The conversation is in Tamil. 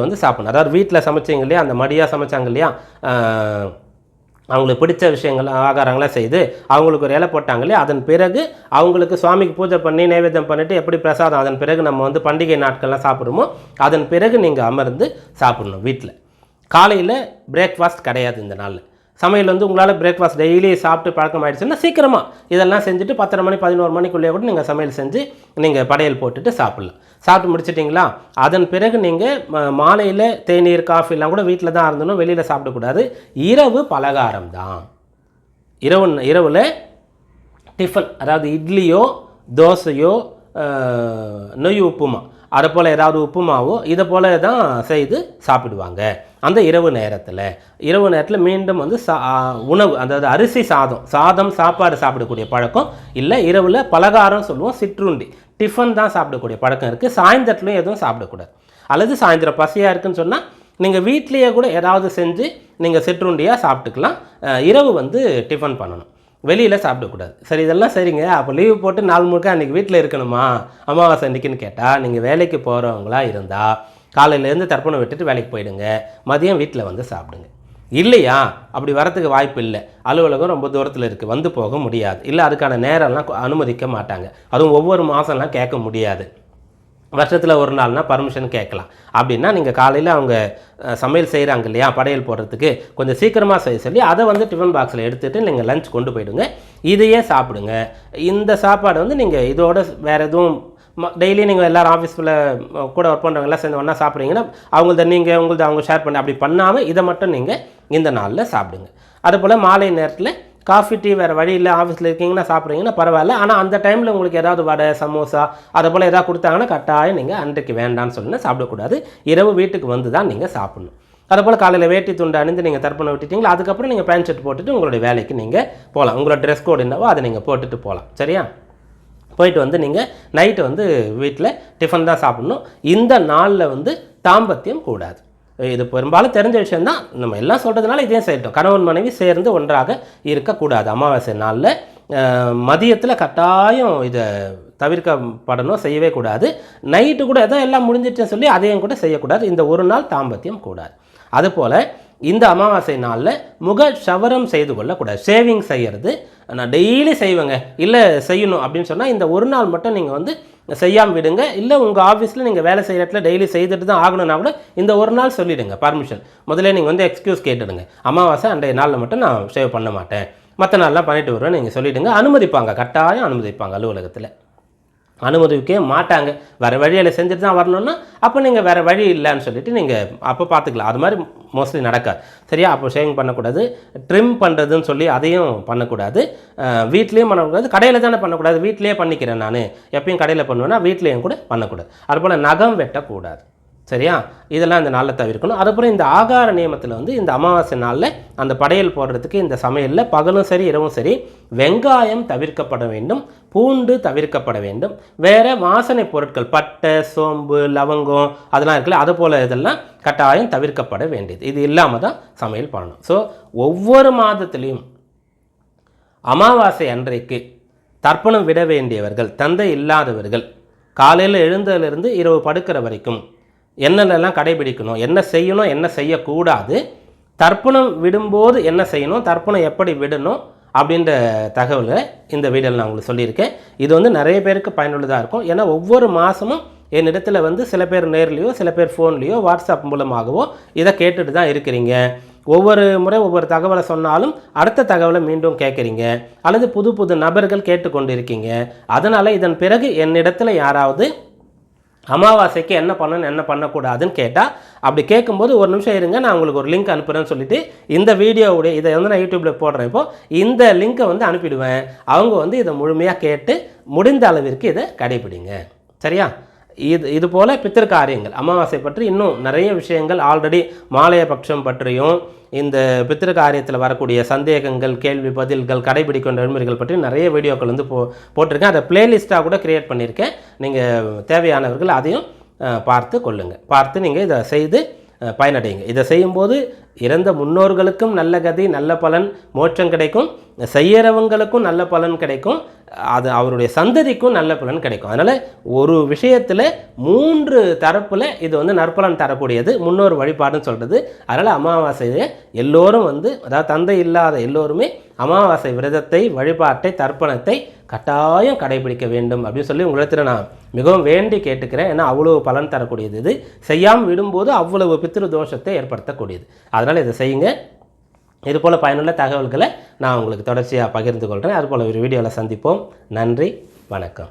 வந்து சாப்பிடணும். அதாவது வீட்டில் சமைச்சிங்க இல்லையா, அந்த மடியாக சமைச்சாங்க இல்லையா, அவங்களுக்கு பிடிச்ச விஷயங்கள் ஆகாரங்களாக செய்து அவங்களுக்கு ஒரு இலை போட்டாங்க இல்லையா, அதன் பிறகு அவங்களுக்கு சுவாமிக்கு பூஜை பண்ணி நைவேத்தியம் பண்ணிவிட்டு எப்படி பிரசாதம் அதன் பிறகு நம்ம வந்து பண்டிகை நாட்கள்லாம் சாப்பிடுமோ அதன் பிறகு நீங்கள் அமர்ந்து சாப்பிடணும். வீட்டில் காலையில் பிரேக்ஃபாஸ்ட் கிடையாது. இந்த நாளில் சமையல் வந்து உங்களால் பிரேக்ஃபாஸ்ட் டெய்லி சாப்பிட்டு பழக்கம் ஆகிடுச்சுன்னா சீக்கிரமாக இதெல்லாம் செஞ்சுட்டு 10:30 மணி 11 மணிக்குள்ளேயே கூட நீங்கள் சமையல் செஞ்சு நீங்கள் படையல் போட்டுட்டு சாப்பிட்லாம். சாப்பிட்டு முடிச்சிட்டிங்களா, அதன் பிறகு நீங்கள் மாலையில் தேநீர் காஃபிலாம் கூட வீட்டில் தான் இருந்தணும், வெளியில் சாப்பிடக்கூடாது. இரவு பலகாரம் தான். இரவில் டிஃபன், அதாவது இட்லியோ தோசையோ நொய் உப்புமா, அதை போல் ஏதாவது உப்புமாவோ இதை போல் தான் செய்து சாப்பிடுவாங்க அந்த இரவு நேரத்தில். மீண்டும் வந்து உணவு, அதாவது அரிசி சாதம் சாப்பாடு சாப்பிடக்கூடிய பழக்கம் இல்லை. இரவில் பலகாரம் சொல்லுவோம், சிற்றுண்டி டிஃபன் தான் சாப்பிடக்கூடிய பழக்கம் இருக்குது. சாயந்தரத்துலையும் எதுவும் சாப்பிடக்கூடாது. அல்லது சாயந்தரம் பசியாக இருக்குன்னு சொன்னால் நீங்கள் வீட்லேயே கூட ஏதாவது செஞ்சு நீங்கள் சிற்றுண்டியாக சாப்பிட்டுக்கலாம். இரவு வந்து டிஃபன் பண்ணணும், வெளியில் சாப்பிடக்கூடாது. சரி, இதெல்லாம் சரிங்க. அப்போ லீவு போட்டு நாள் முழுக்க அன்றைக்கி வீட்டில் இருக்கணுமா அமாவாசை அன்றைக்கின்னு கேட்டால், நீங்கள் வேலைக்கு போகிறவங்களா இருந்தால் காலையிலேருந்து தர்ப்பணம் விட்டுட்டு வேலைக்கு போயிடுங்க, மதியம் வீட்டில் வந்து சாப்பிடுங்க. இல்லையா, அப்படி வரத்துக்கு வாய்ப்பு இல்லை, அலுவலகம் ரொம்ப தூரத்தில் இருக்குது, வந்து போக முடியாது, இல்லை அதுக்கான நேரம்லாம் அனுமதிக்க மாட்டாங்க, அதுவும் ஒவ்வொரு மாதம்லாம் கேட்க முடியாது, வருஷத்தில் ஒரு நாள்னா பர்மிஷன் கேட்கலாம். அப்படின்னா நீங்கள் காலையில் அவங்க சமையல் செய்கிறாங்க இல்லையா படையல் போடுறதுக்கு, கொஞ்சம் சீக்கிரமாக செய்ய சொல்லி அதை வந்து டிஃபன் பாக்ஸில் எடுத்துகிட்டு நீங்கள் லஞ்ச் கொண்டு போயிடுங்க, இதையே சாப்பிடுங்க. இந்த சாப்பாடு வந்து நீங்கள் இதோட வேறு எதுவும் டெய்லி நீங்கள் எல்லோரும் ஆஃபீஸில் கூட ஒர்க் பண்ணுறவங்களாம் சேர்ந்து ஒன்றா சாப்பிட்றீங்கன்னா உங்களது அவங்க ஷேர் பண்ணி அப்படி பண்ணாமல் இதை மட்டும் நீங்கள் இந்த நாளில் சாப்பிடுங்க. அதுபோல் மாலை நேரத்தில் காஃபி டீ வேறு வழி இல்லை, ஆஃபீஸில் இருக்கீங்கன்னா சாப்பிட்றீங்கன்னா பரவாயில்ல. ஆனால் அந்த டைமில் உங்களுக்கு ஏதாவது வடை சமோசா அதை போல் ஏதாவது கொடுத்தாங்கன்னா கட்டாயம் நீங்கள் அன்றைக்கு வேண்டான்னு சொல்லுங்கள், சாப்பிடக்கூடாது. இரவு வீட்டுக்கு வந்து தான் நீங்கள் சாப்பிடணும். அதுபோல் காலையில் வேட்டி துண்டு அணிந்து நீங்கள் தர்ப்பணம் விட்டுட்டிங்களா, அதுக்கப்புறம் நீங்கள் பேண்ட் ஷர்ட் போட்டுட்டு உங்களுடைய வேலைக்கு நீங்கள் போகலாம். உங்களோட ட்ரெஸ் கோடு என்னவோ அதை நீங்கள் போட்டுட்டு போகலாம். சரியா, போயிட்டு வந்து நீங்கள் நைட்டு வந்து வீட்டில் டிஃபன் தான் சாப்பிடணும். இந்த நாளில் வந்து தாம்பத்தியம் கூடாது. இது பெரும்பாலும் தெரிஞ்ச விஷயந்தான், நம்ம எல்லாம் சொல்கிறதுனால இதையும் செய்யட்டும். கணவன் மனைவி சேர்ந்து ஒன்றாக இருக்கக்கூடாது. அமாவாசை நாளில் மதியத்தில் கட்டாயம் இதை தவிர்க்கப்படணும், செய்யவே கூடாது. நைட்டு கூட எதோ எல்லாம் முடிஞ்சிட்டுன்னு சொல்லி அதையும் கூட செய்யக்கூடாது. இந்த ஒரு நாள் தாம்பத்தியம் கூடாது. அதுபோல் இந்த அமாவாசை நாளில் முக ஷவரம் செய்து கொள்ளக்கூடாது. ஷேவிங் செய்கிறது நான் டெய்லி செய்வேங்க, இல்லை செய்யணும் அப்படின்னு சொன்னால் இந்த ஒரு நாள் மட்டும் நீங்கள் வந்து செய்யாமல் விடுங்க. இல்லை உங்கள் ஆஃபீஸில் நீங்கள் வேலை செய்கிற இடத்துல டெய்லி செய்துட்டு தான் ஆகணும்னா கூட இந்த ஒரு நாள் சொல்லிவிடுங்க, பர்மிஷன். முதல்ல நீங்கள் வந்து எக்ஸ்கியூஸ் கேட்டுடுங்க, அமாவாசை அன்றைய நாளில் மட்டும் நான் ஷேவ் பண்ண மாட்டேன், மற்ற நாள்லாம் பண்ணிட்டு வருவேன் நீங்கள் சொல்லிவிடுங்க. அனுமதிப்பாங்க, கட்டாயம் அனுமதிப்பாங்க. அலுவலகத்தில் அனுமதிக்கவே மாட்டாங்க. வேறு வழியில் செஞ்சுட்டு தான் வரணும்னா அப்போ நீங்கள் வேறு வழி இல்லைன்னு சொல்லிவிட்டு நீங்கள் அப்போ பார்த்துக்கலாம். அது மாதிரி மோஸ்ட்லி நடக்காது. சரியா, அப்போ ஷேவிங் பண்ணக்கூடாது. ட்ரிம் பண்ணுறதுன்னு சொல்லி அதையும் பண்ணக்கூடாது. வீட்லேயும் பண்ணக்கூடாது, கடையில் தானே பண்ணக்கூடாது, வீட்லேயே பண்ணிக்கிறேன் நான் எப்பயும் கடையில் பண்ணுவேன்னா வீட்லேயும் கூட பண்ணக்கூடாது. அதுபோல் நகம் வெட்டக்கூடாது. சரியா, இதெல்லாம் இந்த நாளில் தவிர்க்கணும். அதுபோல் இந்த ஆகார நியமத்தில் வந்து இந்த அமாவாசை நாளில் அந்த படையல் போடுறதுக்கு இந்த சமையலில் பகலும் சரி இரவும் சரி வெங்காயம் தவிர்க்கப்பட வேண்டும், பூண்டு தவிர்க்கப்பட வேண்டும். வேறு வாசனை பொருட்கள் பட்டை சோம்பு லவங்கம் அதெல்லாம் இருக்குல்ல, அது போல் இதெல்லாம் கட்டாயம் தவிர்க்கப்பட வேண்டியது. இது இல்லாமல் தான் சமையல் பண்ணணும். ஸோ ஒவ்வொரு மாதத்துலேயும் அமாவாசை அன்றைக்கு தர்ப்பணம் விட வேண்டியவர்கள், தந்தை இல்லாதவர்கள், காலையில் எழுந்ததிலிருந்து இரவு படுக்கிற வரைக்கும் என்னென்னலாம் கடைபிடிக்கணும், என்ன செய்யணும் என்ன செய்யக்கூடாது, தர்ப்பணம் விடும்போது என்ன செய்யணும், தர்ப்பணம் எப்படி விடணும் அப்படின்ற தகவலை இந்த வீடியோவில் நான் உங்களுக்கு சொல்லியிருக்கேன். இது வந்து நிறைய பேருக்கு பயனுள்ளதாக இருக்கும். ஏன்னா ஒவ்வொரு மாதமும் என்னிடத்தில் வந்து சில பேர் நேர்லேயோ சில பேர் ஃபோன்லேயோ வாட்ஸ்அப் மூலமாகவோ இதை கேட்டுட்டு தான் இருக்கிறீங்க. ஒவ்வொரு முறை ஒவ்வொரு தகவலை சொன்னாலும் அடுத்த தகவலை மீண்டும் கேட்குறீங்க, அல்லது புது புது நபர்கள் கேட்டுக்கொண்டு இருக்கீங்க. அதனால் இதன் பிறகு என்னிடத்தில் யாராவது அமாவாசைக்கு என்ன பண்ணணும் என்ன பண்ணக்கூடாதுன்னு கேட்டால், அப்படி கேட்கும்போது ஒரு நிமிஷம் இருங்க, நான் உங்களுக்கு ஒரு லிங்க் அனுப்புகிறேன்னு சொல்லிவிட்டு இந்த வீடியோவுடைய இதை வந்து நான் யூடியூப்பில் போடுறேன். இப்போது இந்த லிங்க்கை வந்து அனுப்பிடுவேன். அவங்க வந்து இதை முழுமையாக கேட்டு முடிந்த அளவிற்கு இதை கடைபிடிங்க. சரியா, இது போல் பித்திருக்காரியங்கள் அமாவாசை பற்றி இன்னும் நிறைய விஷயங்கள் ஆல்ரெடி மாலைய பட்சம் பற்றியும் இந்த பித்திருக்காரியத்தில் வரக்கூடிய சந்தேகங்கள் கேள்வி பதில்கள் கடைபிடிக்கின்ற நடைமுறைகள் பற்றி நிறைய வீடியோக்கள் வந்து போட்டிருக்கேன். அதை பிளேலிஸ்ட்டாக கூட க்ரியேட் பண்ணியிருக்கேன். நீங்கள் தேவையானவர்கள் அதையும் பார்த்து கொள்ளுங்கள். பார்த்து நீங்கள் இதை செய்து பயனடையுங்க. இதை செய்யும்போது இறந்த முன்னோர்களுக்கும் நல்ல கதி, நல்ல பலன், மோட்சம் கிடைக்கும், செய்யறவங்களுக்கும் நல்ல பலன் கிடைக்கும், அது அவருடைய சந்ததிக்கும் நல்ல பலன் கிடைக்கும். அதனால் ஒரு விஷயத்தில் 3 தரப்பில் இது வந்து நற்பலன் தரக்கூடியது முன்னோர் வழிபாடுன்னு சொல்கிறது. அதனால் அமாவாசையை எல்லோரும் வந்து, அதாவது தந்தை இல்லாத எல்லோருமே அமாவாசை விரதத்தை, வழிபாட்டை, தர்ப்பணத்தை கட்டாயம் கடைபிடிக்க வேண்டும் அப்படின்னு சொல்லி உங்களிடத்தில் நான் மிகவும் வேண்டி கேட்டுக்கிறேன். ஏன்னா அவ்வளவு பலன் தரக்கூடியது. இது செய்யாமல் விடும்போது அவ்வளவு பித்ரு தோஷத்தை ஏற்படுத்தக்கூடியது. அதனால் இதை செய்யுங்க. இதுபோல் பயனுள்ள தகவல்களை நான் உங்களுக்கு தொடர்ச்சியாக பகிர்ந்து கொள்கிறேன். அதுபோல் ஒரு வீடியோவில் சந்திப்போம். நன்றி, வணக்கம்.